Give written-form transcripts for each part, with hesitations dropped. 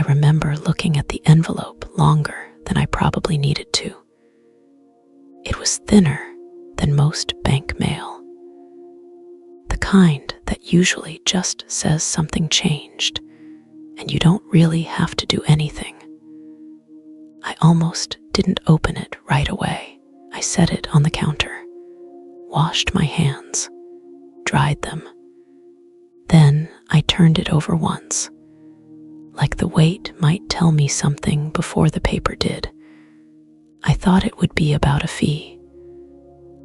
I remember looking at the envelope longer than I probably needed to. It was thinner than most bank mail, the kind that usually just says something changed and you don't really have to do anything. I almost didn't open it right away. I set it on the counter, washed my hands, dried them. Then I turned it over once, like the weight might tell me something before the paper did. I thought it would be about a fee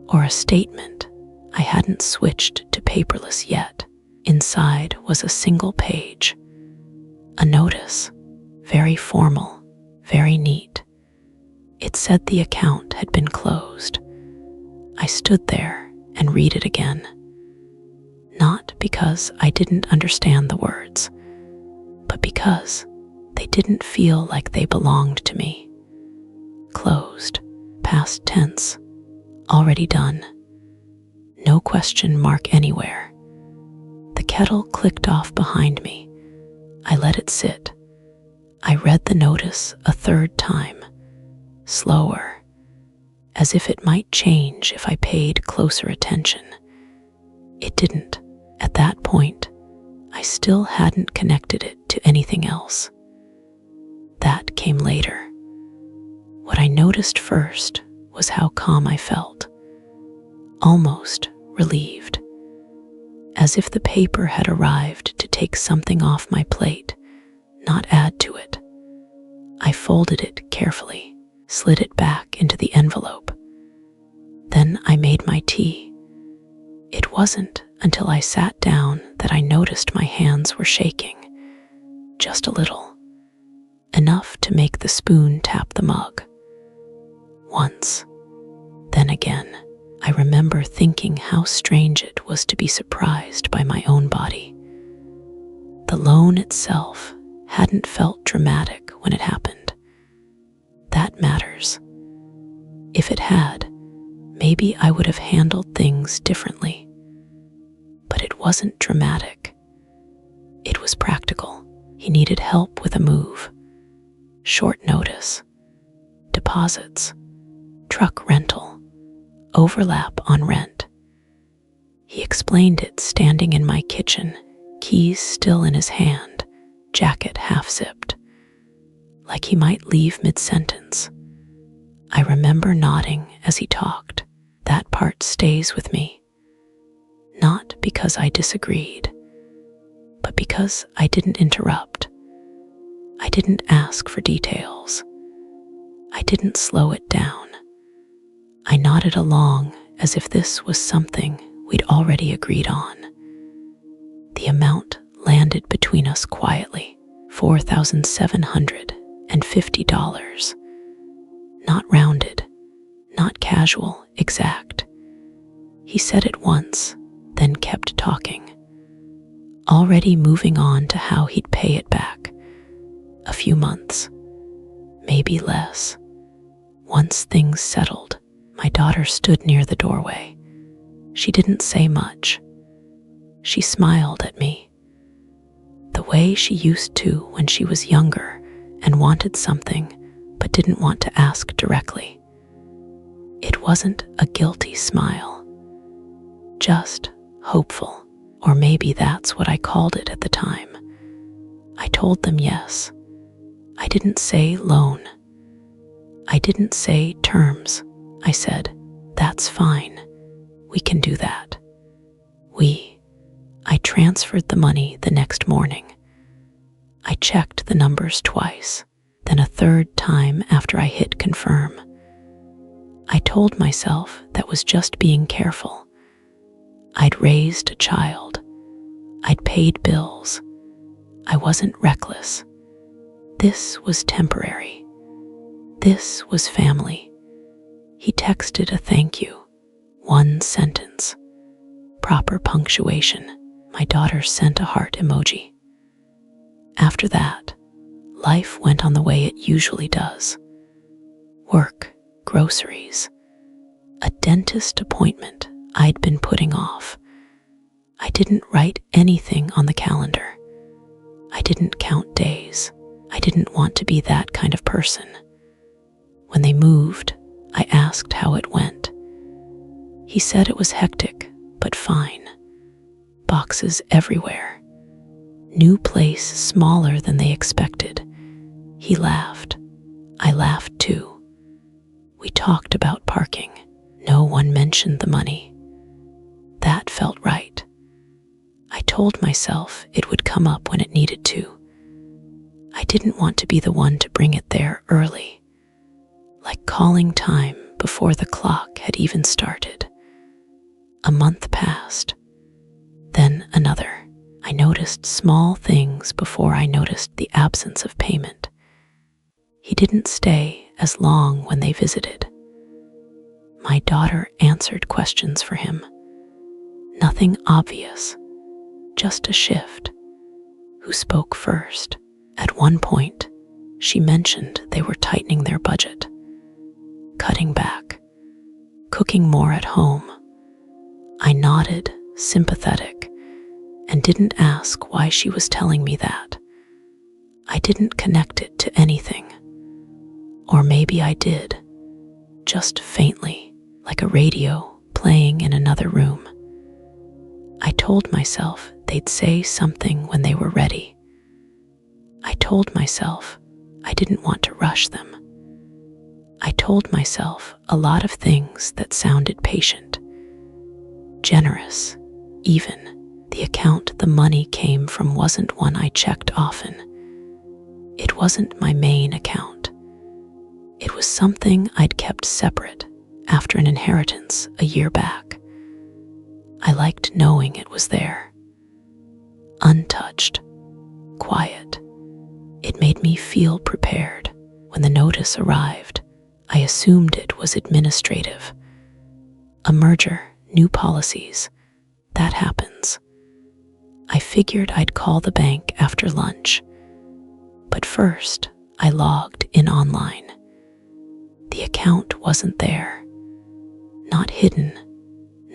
or a statement. I hadn't switched to paperless yet. Inside was a single page, a notice, very formal, very neat. It said the account had been closed. I stood there and read it again, not because I didn't understand the words, but because they didn't feel like they belonged to me. Closed, past tense, already done. No question mark anywhere. The kettle clicked off behind me. I let it sit. I read the notice a third time, slower, as if it might change if I paid closer attention. It didn't. At that point, I still hadn't connected it to anything else. That came later. What I noticed first was how calm I felt, almost relieved, as if the paper had arrived to take something off my plate, not add to it. I folded it carefully, slid it back into the envelope. Then I made my tea. It wasn't until I sat down that I noticed my hands were shaking, just a little, enough to make the spoon tap the mug. Once, then again. I remember thinking how strange it was to be surprised by my own body. The loan itself hadn't felt dramatic when it happened. That matters. If it had, maybe I would have handled things differently. But it wasn't dramatic. It was practical. He needed help with a move, short notice, deposits, truck rental, overlap on rent. He explained it standing in my kitchen, keys still in his hand, jacket half-zipped, like he might leave mid-sentence. I remember nodding as he talked. That part stays with me. Not because I disagreed, but because I didn't interrupt. I didn't ask for details. I didn't slow it down. I nodded along as if this was something we'd already agreed on. The amount landed between us quietly, $4,750. Not rounded, not casual, exact. He said it once, then kept talking, already moving on to how he'd pay it back. A few months, maybe less. Once things settled, my daughter stood near the doorway. She didn't say much. She smiled at me, the way she used to when she was younger and wanted something but didn't want to ask directly. It wasn't a guilty smile, just hopeful, or maybe that's what I called it at the time. I told them yes. I didn't say loan. I didn't say terms. I said, that's fine. We can do that. I transferred the money the next morning. I checked the numbers twice, then a third time after I hit confirm. I told myself that was just being careful. I'd raised a child. I'd paid bills. I wasn't reckless. This was temporary. This was family. He texted a thank you, one sentence, proper punctuation. My daughter sent a heart emoji. After that, life went on the way it usually does. Work, groceries, a dentist appointment I'd been putting off. I didn't write anything on the calendar. I didn't count days. I didn't want to be that kind of person. When they moved, I asked how it went. He said it was hectic, but fine. Boxes everywhere. New place smaller than they expected. He laughed. I laughed too. We talked about parking. No one mentioned the money. That felt right. I told myself it would come up when it needed to. I didn't want to be the one to bring it there early, like calling time before the clock had even started. A month passed, then another. I noticed small things before I noticed the absence of payment. He didn't stay as long when they visited. My daughter answered questions for him. Nothing obvious, just a shift. Who spoke first? At one point, she mentioned they were tightening their budget, cutting back, cooking more at home. I nodded, sympathetic, and didn't ask why she was telling me that. I didn't connect it to anything. Or maybe I did, just faintly, like a radio playing in another room. I told myself they'd say something when they were ready. I told myself I didn't want to rush them. I told myself a lot of things that sounded patient, generous, even. The account the money came from wasn't one I checked often. It wasn't my main account. It was something I'd kept separate after an inheritance a year back. I liked knowing it was there. Untouched, quiet. It made me feel prepared. When the notice arrived, I assumed it was administrative. A merger, new policies. That happens. I figured I'd call the bank after lunch. But first, I logged in online. The account wasn't there. Not hidden,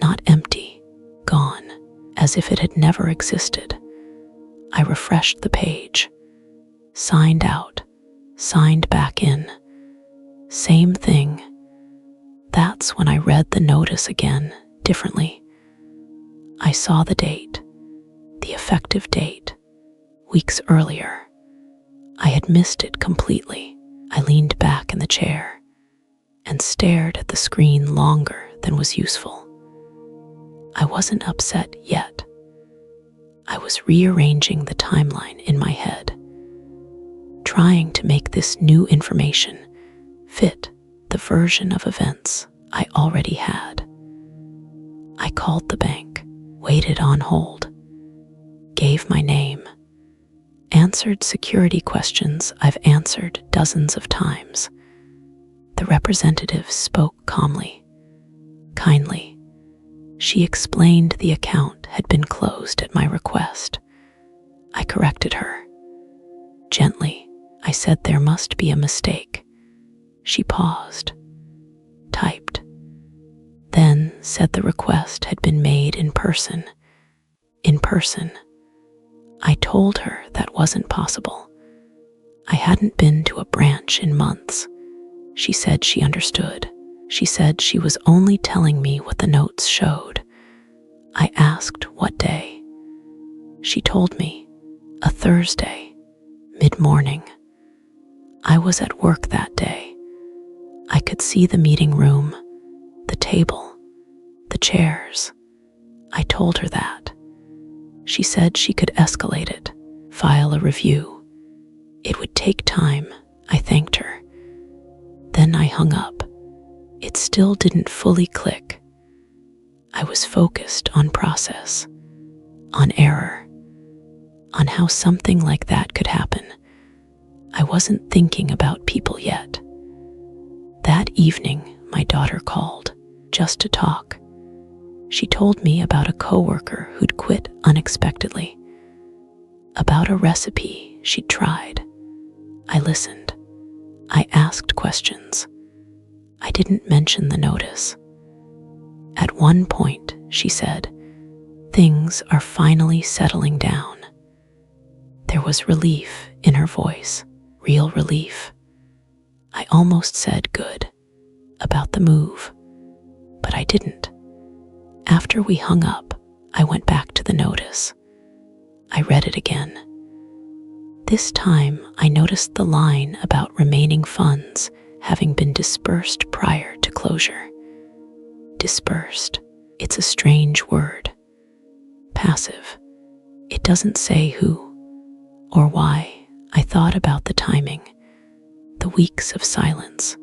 not empty, gone, as if it had never existed. I refreshed the page, signed out, signed back in. Same thing. That's when I read the notice again, differently. I saw the date, the effective date, weeks earlier. I had missed it completely. I leaned back in the chair and stared at the screen longer than was useful. I wasn't upset yet. I was rearranging the timeline in my head, trying to make this new information fit the version of events I already had. I called the bank, waited on hold, gave my name, answered security questions I've answered dozens of times. The representative spoke calmly, kindly. She explained the account had been closed at my request. I corrected her. Gently, I said there must be a mistake. She paused, typed, then said the request had been made in person. In person. I told her that wasn't possible. I hadn't been to a branch in months. She said she understood. She said she was only telling me what the notes showed. I asked what day. She told me, a Thursday, mid-morning. I was at work that day. I could see the meeting room, the table, the chairs. I told her that. She said she could escalate it, file a review. It would take time. I thanked her. Then I hung up. It still didn't fully click. I was focused on process, on error, on how something like that could happen. I wasn't thinking about people yet. That evening, my daughter called, just to talk. She told me about a coworker who'd quit unexpectedly, about a recipe she'd tried. I listened. I asked questions. I didn't mention the notice. At one point, she said, things are finally settling down. There was relief in her voice, real relief. I almost said good about the move, but I didn't. After we hung up, I went back to the notice. I read it again. This time, I noticed the line about remaining funds having been dispersed prior to closure. Dispersed. It's a strange word. Passive. It doesn't say who or why. I thought about the timing, the weeks of silence,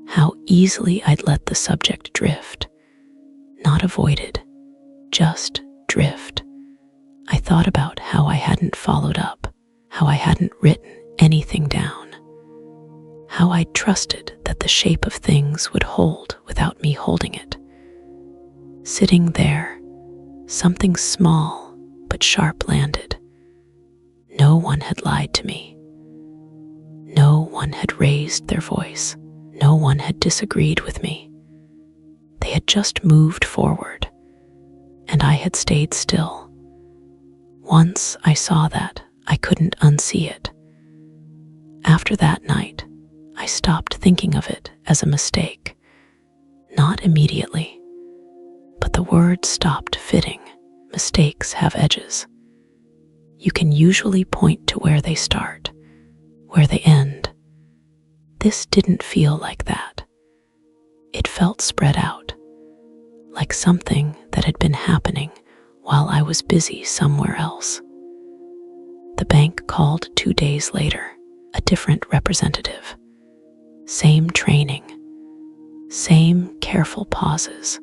how easily I'd let the subject drift. Not avoided, just drift. I thought about how I hadn't followed up, how I hadn't written anything down, how I'd trusted that the shape of things would hold without me holding it. Sitting there, something small but sharp landed. No one had lied to me. No one had raised their voice. No one had disagreed with me. They had just moved forward, and I had stayed still. Once I saw that, I couldn't unsee it. After that night, I stopped thinking of it as a mistake. Not immediately, but the word stopped fitting. Mistakes have edges. You can usually point to where they start, where they end. This didn't feel like that. It felt spread out, like something that had been happening while I was busy somewhere else. The bank called 2 days later, a different representative. Same training, same careful pauses.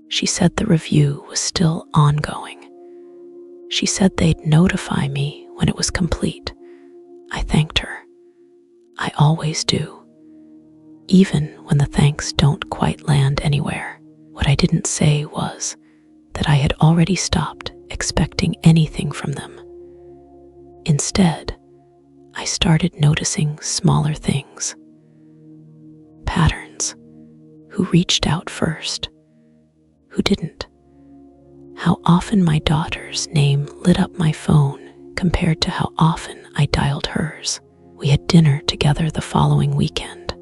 She said the review was still ongoing. She said they'd notify me when it was complete. I thanked her. I always do. Even when the thanks don't quite land anywhere. What I didn't say was that I had already stopped expecting anything from them. Instead, I started noticing smaller things. Patterns. Who reached out first? Who didn't? How often my daughter's name lit up my phone compared to how often I dialed hers. We had dinner together the following weekend.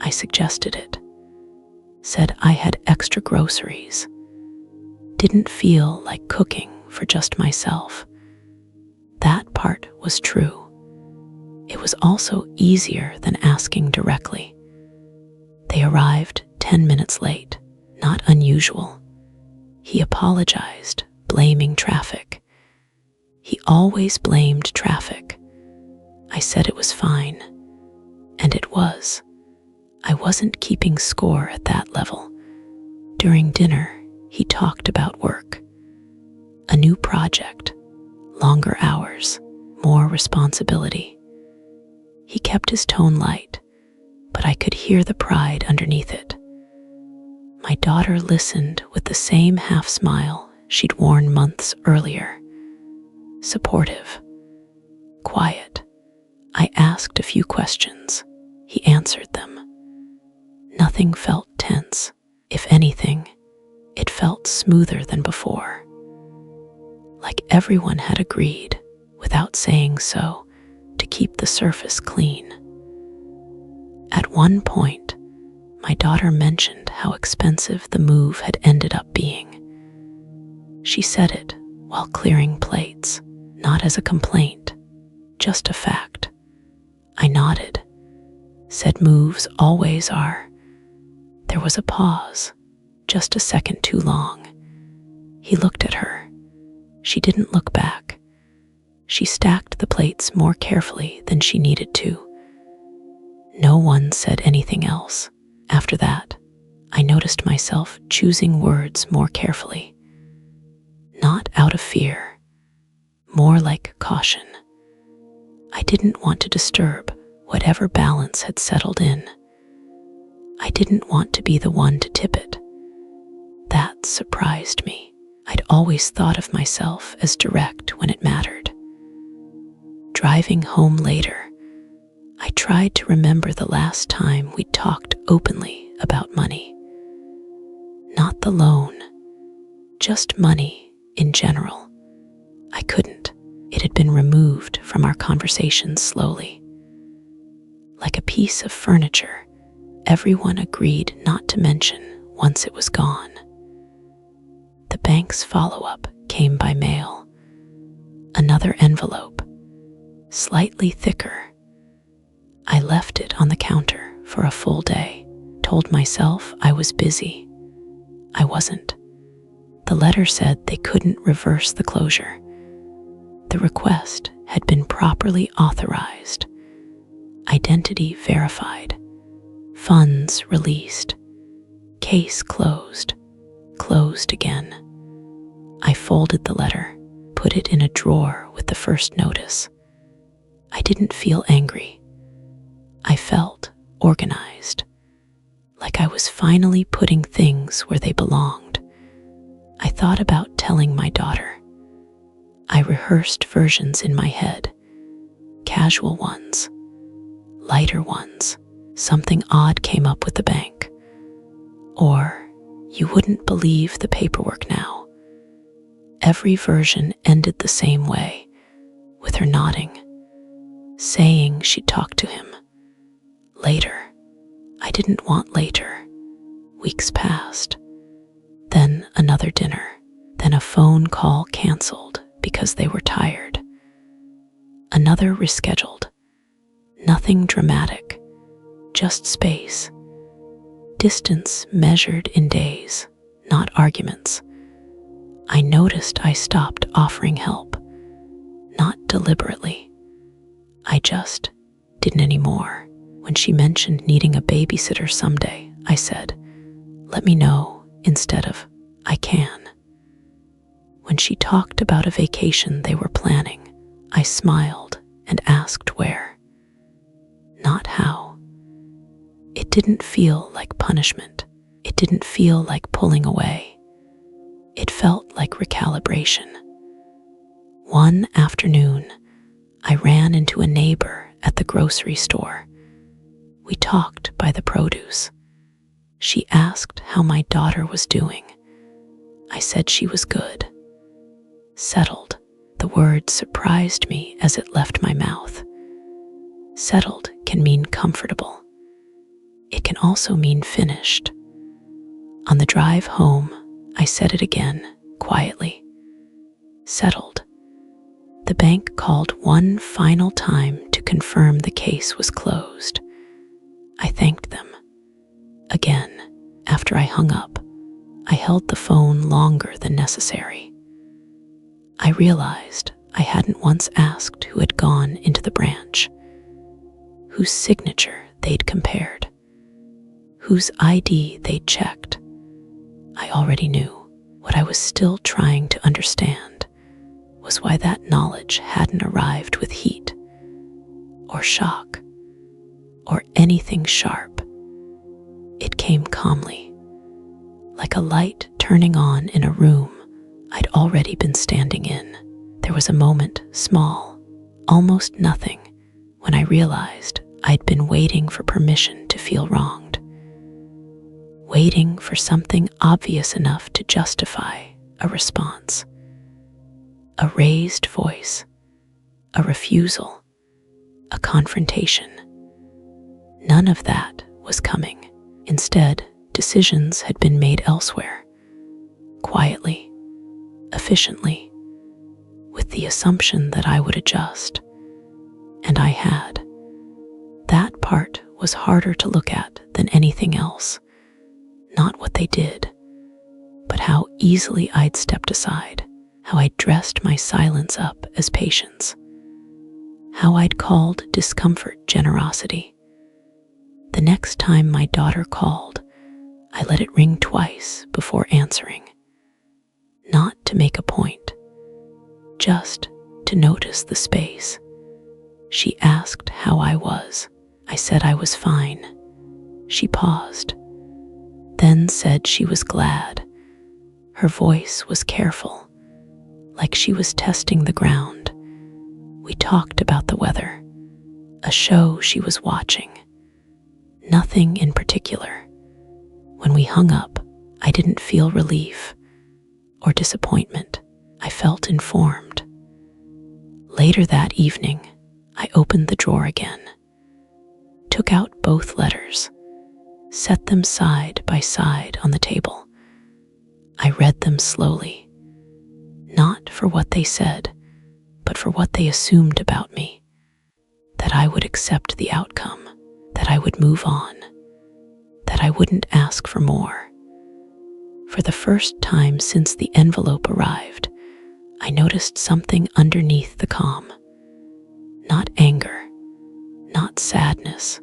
I suggested it. Said I had extra groceries. Didn't feel like cooking for just myself. That part was true. It was also easier than asking directly. They arrived 10 minutes late, not unusual. He apologized, blaming traffic. He always blamed traffic. I said it was fine, and it was. I wasn't keeping score at that level. During dinner, he talked about work. A new project, longer hours, more responsibility. He kept his tone light, but I could hear the pride underneath it. My daughter listened with the same half smile she'd worn months earlier. Supportive, quiet. I asked a few questions. He answered them. Nothing felt tense. If anything, it felt smoother than before. Like everyone had agreed, without saying so, to keep the surface clean. At one point, my daughter mentioned how expensive the move had ended up being. She said it while clearing plates, not as a complaint, just a fact. I nodded, said moves always are. There was a pause, just a second too long. He looked at her. She didn't look back. She stacked the plates more carefully than she needed to. No one said anything else. After that, I noticed myself choosing words more carefully. Not out of fear, more like caution. I didn't want to disturb whatever balance had settled in. I didn't want to be the one to tip it. That surprised me. I'd always thought of myself as direct when it mattered. Driving home later, I tried to remember the last time we talked openly about money. Not the loan, just money in general. I couldn't. It had been removed from our conversations slowly. Like a piece of furniture, everyone agreed not to mention once it was gone. The bank's follow-up came by mail. Another envelope, slightly thicker. I left it on the counter for a full day, told myself I was busy. I wasn't. The letter said they couldn't reverse the closure. The request had been properly authorized, identity verified, funds released, case closed, closed again. I folded the letter, put it in a drawer with the first notice. I didn't feel angry. I felt organized, like I was finally putting things where they belonged. I thought about telling my daughter. I rehearsed versions in my head, casual ones, lighter ones. Something odd came up with the bank. Or, you wouldn't believe the paperwork now. Every version ended the same way, with her nodding, saying she'd talk to him. Later. I didn't want later. Weeks passed. Then another dinner. Then a phone call canceled because they were tired. Another rescheduled. Nothing dramatic, just space. Distance measured in days, not arguments. I noticed I stopped offering help. Not deliberately. I just didn't anymore. When she mentioned needing a babysitter someday, I said, "Let me know," instead of, "I can." When she talked about a vacation they were planning, I smiled and asked where, not how. It didn't feel like punishment. It didn't feel like pulling away. It felt like recalibration. One afternoon, I ran into a neighbor at the grocery store. We talked by the produce. She asked how my daughter was doing. I said she was good. Settled. The word surprised me as it left my mouth. Settled can mean comfortable. It can also mean finished. On the drive home, I said it again, quietly. Settled. The bank called one final time to confirm the case was closed. I thanked them. Again, after I hung up, I held the phone longer than necessary. I realized I hadn't once asked who had gone into the branch, whose signature they'd compared, whose ID they'd checked. I already knew. What I was still trying to understand was why that knowledge hadn't arrived with heat, or shock, or anything sharp. It came calmly, like a light turning on in a room I'd already been standing in. There was a moment, small, almost nothing, when I realized I'd been waiting for permission to feel wronged, waiting for something obvious enough to justify a response, a raised voice, a refusal, a confrontation. None of that was coming. Instead, decisions had been made elsewhere, quietly, efficiently, with the assumption that I would adjust. And I had. That part was harder to look at than anything else. Not what they did, but how easily I'd stepped aside, how I'd dressed my silence up as patience, how I'd called discomfort generosity. The next time my daughter called, I let it ring twice before answering. Not to make a point, just to notice the space. She asked how I was. I said I was fine. She paused, then said she was glad. Her voice was careful, like she was testing the ground. We talked about the weather, a show she was watching. Nothing in particular. When we hung up, I didn't feel relief or disappointment. I felt informed. Later that evening, I opened the drawer again, took out both letters, set them side by side on the table. I read them slowly, not for what they said, but for what they assumed about me, that I would accept the outcome, that I would move on, that I wouldn't ask for more. For the first time since the envelope arrived, I noticed something underneath the calm. Not anger, not sadness,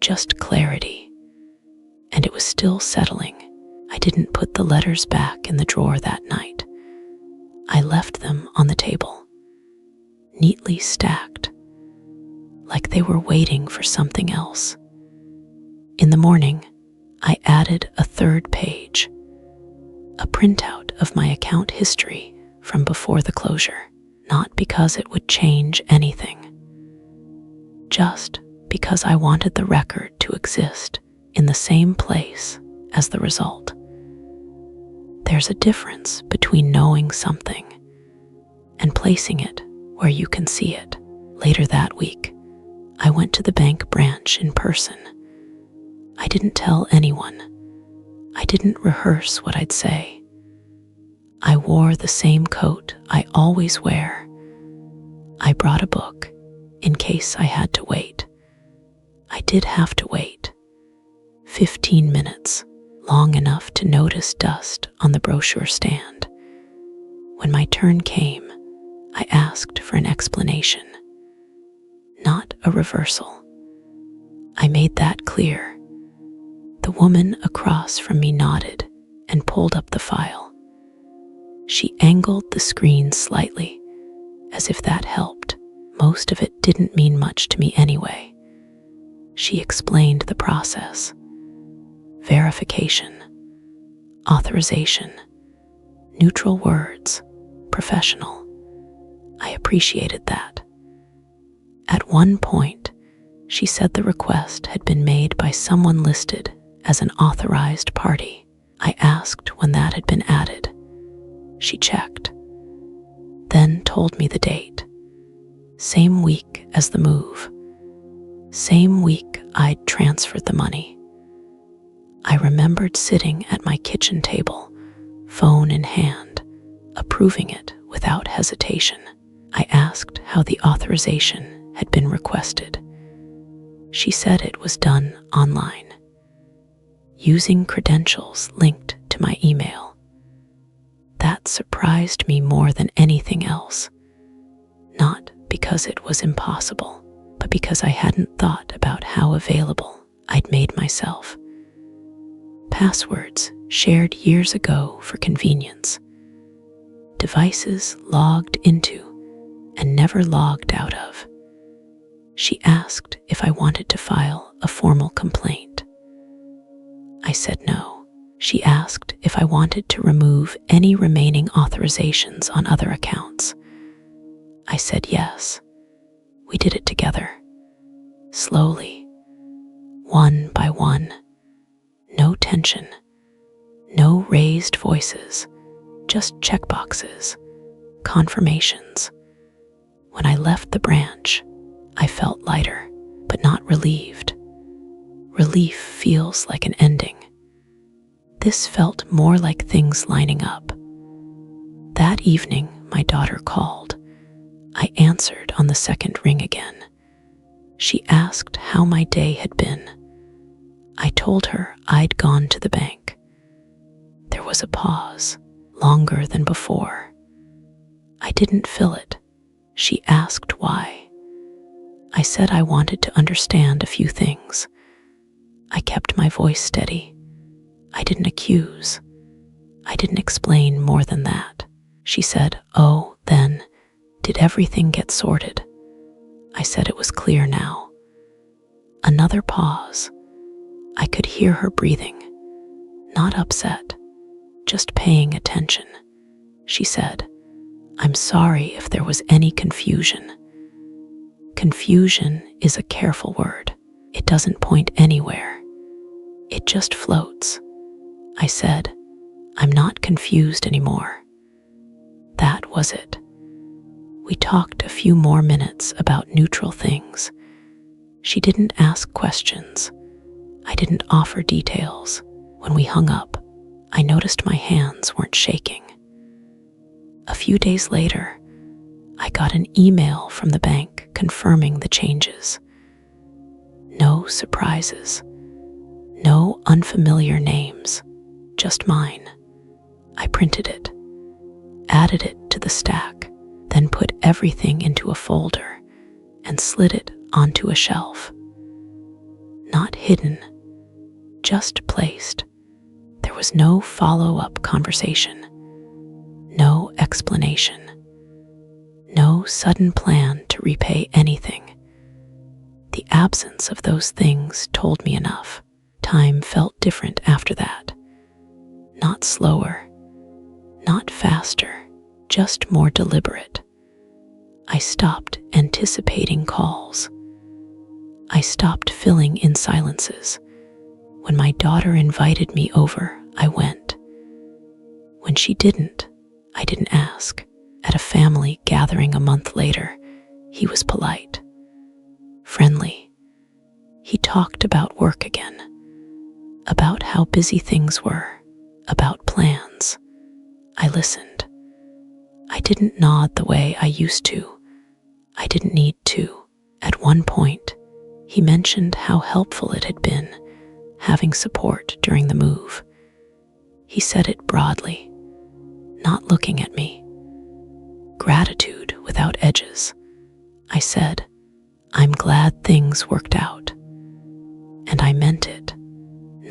just clarity. And it was still settling. I didn't put the letters back in the drawer that night. I left them on the table, neatly stacked, like they were waiting for something else. In the morning, I added a third page, a printout of my account history from before the closure, not because it would change anything, just because I wanted the record to exist in the same place as the result. There's a difference between knowing something and placing it where you can see it. Later that week, I went to the bank branch in person. I didn't tell anyone. I didn't rehearse what I'd say. I wore the same coat I always wear. I brought a book in case I had to wait. I did have to wait. 15 minutes, long enough to notice dust on the brochure stand. When my turn came, I asked for an explanation, not a reversal. I made that clear. The woman across from me nodded and pulled up the file. She angled the screen slightly, as if that helped. Most of it didn't mean much to me anyway. She explained the process. Verification, authorization, neutral words, professional. I appreciated that. At one point, she said the request had been made by someone listed as an authorized party. I asked when that had been added. She checked, then told me the date. Same week as the move. Same week I'd transferred the money. I remembered sitting at my kitchen table, phone in hand, approving it without hesitation. I asked how the authorization had been requested. She said it was done online, using credentials linked to my email. That surprised me more than anything else, not because it was impossible, but because I hadn't thought about how available I'd made myself. Passwords shared years ago for convenience. Devices logged into and never logged out of. She asked if I wanted to file a formal complaint. I said no. She asked if I wanted to remove any remaining authorizations on other accounts. I said yes. We did it together, slowly, one by one. No tension, no raised voices, just checkboxes, confirmations. When I left the branch, I felt lighter, but not relieved. Relief feels like an ending. This felt more like things lining up. That evening, my daughter called. I answered on the second ring again. She asked how my day had been. I told her I'd gone to the bank. There was a pause, longer than before. I didn't fill it. She asked why. I said I wanted to understand a few things. I kept my voice steady. I didn't accuse. I didn't explain more than that. She said, "Oh, then, did everything get sorted?" I said it was clear now. Another pause. I could hear her breathing, not upset, just paying attention. She said, "I'm sorry if there was any confusion." Confusion is a careful word. It doesn't point anywhere. It just floats. I said, "I'm not confused anymore." That was it. We talked a few more minutes about neutral things. She didn't ask questions. I didn't offer details. When we hung up, I noticed my hands weren't shaking. A few days later, I got an email from the bank confirming the changes. No surprises. No unfamiliar names. Just mine. I printed it, added it to the stack, then put everything into a folder and slid it onto a shelf. Not hidden, just placed. There was no follow-up conversation, no explanation, no sudden plan to repay anything. The absence of those things told me enough. Time felt different after that. Not slower, not faster, just more deliberate. I stopped anticipating calls. I stopped filling in silences. When my daughter invited me over, I went. When she didn't, I didn't ask. At a family gathering a month later, he was polite, friendly. He talked about work again, about how busy things were, about plans. I listened. I didn't nod the way I used to. I didn't need to. At one point, he mentioned how helpful it had been having support during the move. He said it broadly, not looking at me. Gratitude without edges. I said, "I'm glad things worked out." And I meant it,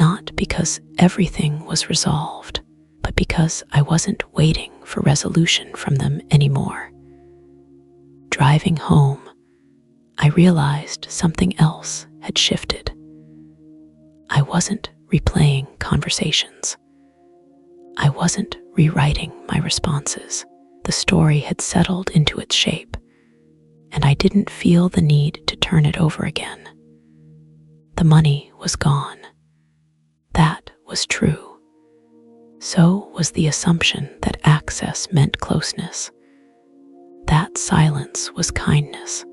not because everything was resolved, but because I wasn't waiting for resolution from them anymore. Driving home, I realized something else had shifted. I wasn't replaying conversations. I wasn't rewriting my responses. The story had settled into its shape, and I didn't feel the need to turn it over again. The money was gone. That was true. So was the assumption that access meant closeness. That silence was kindness.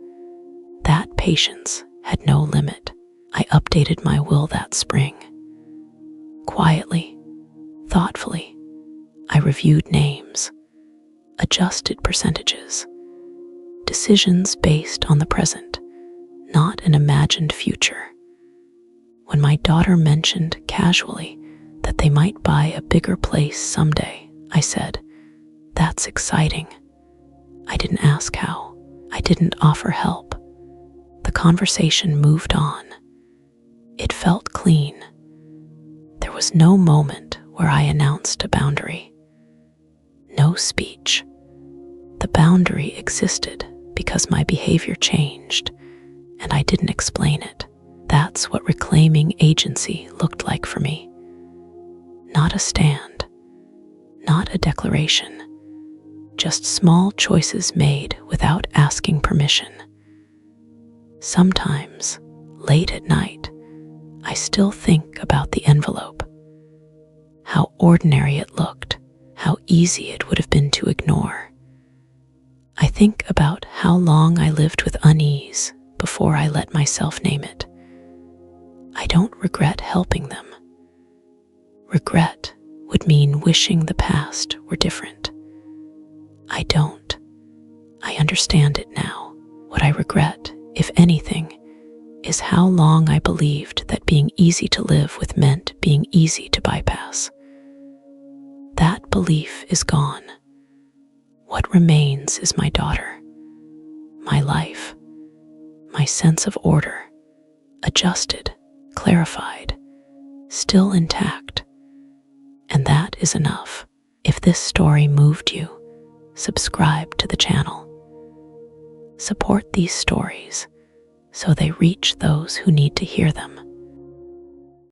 That patience had no limit. I updated my will that spring. Quietly, thoughtfully, I reviewed names, adjusted percentages, decisions based on the present, not an imagined future. When my daughter mentioned casually that they might buy a bigger place someday, I said, "That's exciting." I didn't ask how. I didn't offer help. The conversation moved on. It felt clean. There was no moment where I announced a boundary. No speech. The boundary existed because my behavior changed, and I didn't explain it. That's what reclaiming agency looked like for me. Not a stand, not a declaration, just small choices made without asking permission. Sometimes, late at night, I still think about the envelope. How ordinary it looked, how easy it would have been to ignore. I think about how long I lived with unease before I let myself name it. I don't regret helping them. Regret would mean wishing the past were different. I don't. I understand it now. What I regret, if anything, is how long I believed that being easy to live with meant being easy to bypass. That belief is gone. What remains is my daughter, my life, my sense of order, adjusted, clarified, still intact. And that is enough. If this story moved you, subscribe to the channel. Support these stories so they reach those who need to hear them.